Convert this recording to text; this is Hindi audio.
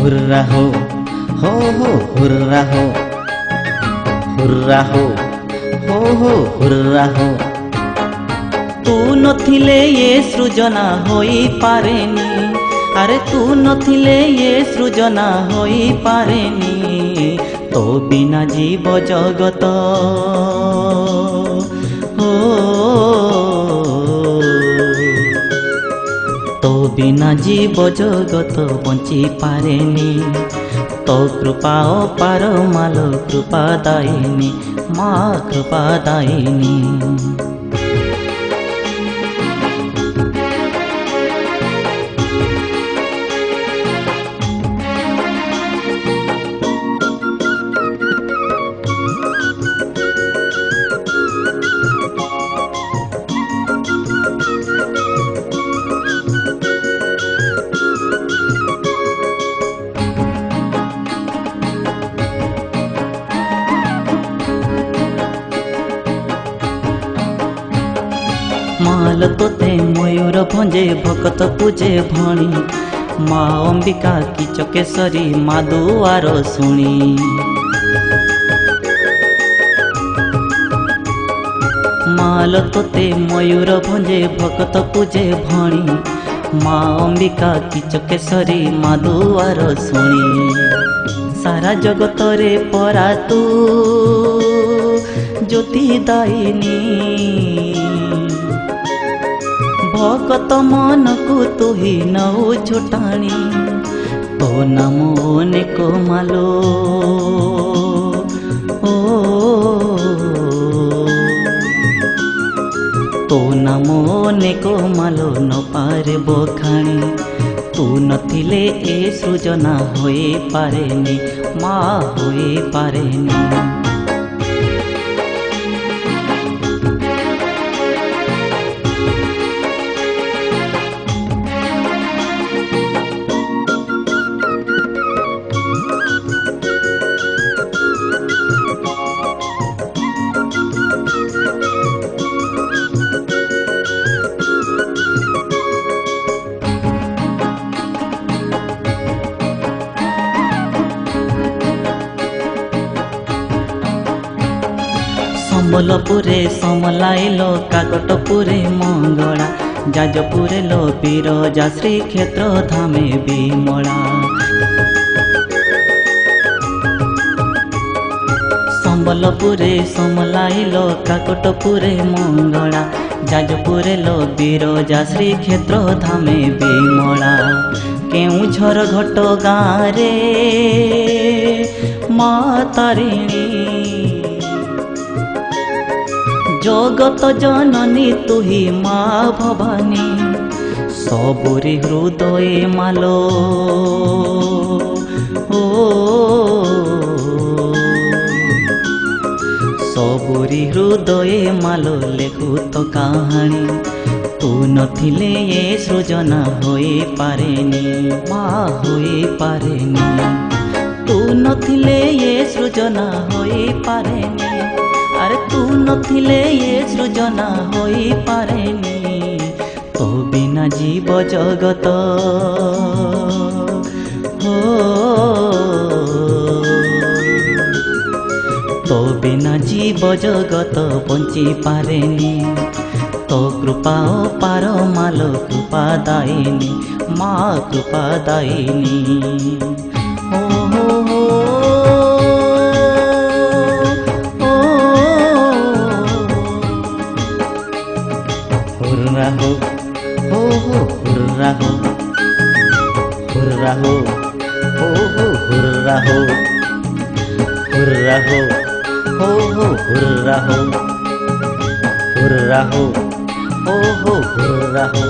हुर्रा हो हुर्रा हो हुर्रा हो हुर्रा हो। तू नथिले ये सृजना होई पारेनी, अरे तू नथिले ये सृजना होई पारेनी। तो बिना जीव जगत हो, तो बिना जीव जगत बंची पारेनी। तो कृपा पार मालो कृपा दायिनी, माँ कृपा दायिनी। माल तोते मयूर भंजे भगत पूजे भणी। माँ अंबिका की चकेश्वरी माँ दुआर शुणी। माल तोते मयूर भंजे भगत पूजे भणी। माँ अंबिका की चकेश्वरी माँ दुआर शुणी। सारा जगत रे परा तू ज्योति दायिनी। भगत मन को तू ही नौ छुटाणी। तो नाम अनेक मालो तो नाम अनेक मालो न पारे बखाणी। तू नथिले ए सृजना होई पारेनी, माँ होई पारेनी। सम्बलपुरे समलाइलो, काकटपुरे मंगला। जाजपुरे लो बिरजा श्रीक्षेत्र धामे बिमला। सम्बलपुरे समलाइलो, काकटपुरे मंगला। जाजपुरे लो बिरजा श्रीक्षेत्र धामे बिमला। केउझर घट गाँ रे माँ तारिणी। जगत जननी तु ही माँ भवानी। सबुरी हृदय मालो सबुरी हृदय मालो लेखु तो कहानी। तू नथिले ये सृजना होई पारेनी, माँ होई पारेनी। तू नथिले ये सृजना होई पारेनी, अरे तू नथिले ये सृजना होई पारेनी। तो बिना जीव जगत हो, तो बिना जीव जगत बंची पारेनी। तो कृपा पार मालो कृपा दायिनी, माँ कृपा दायिनी। हुर्रा हो हुर्रा हो हुर्रा हो हुर्रा हो हुर्रा हो हुर्रा हो हुर्रा हो हुर्रा हो।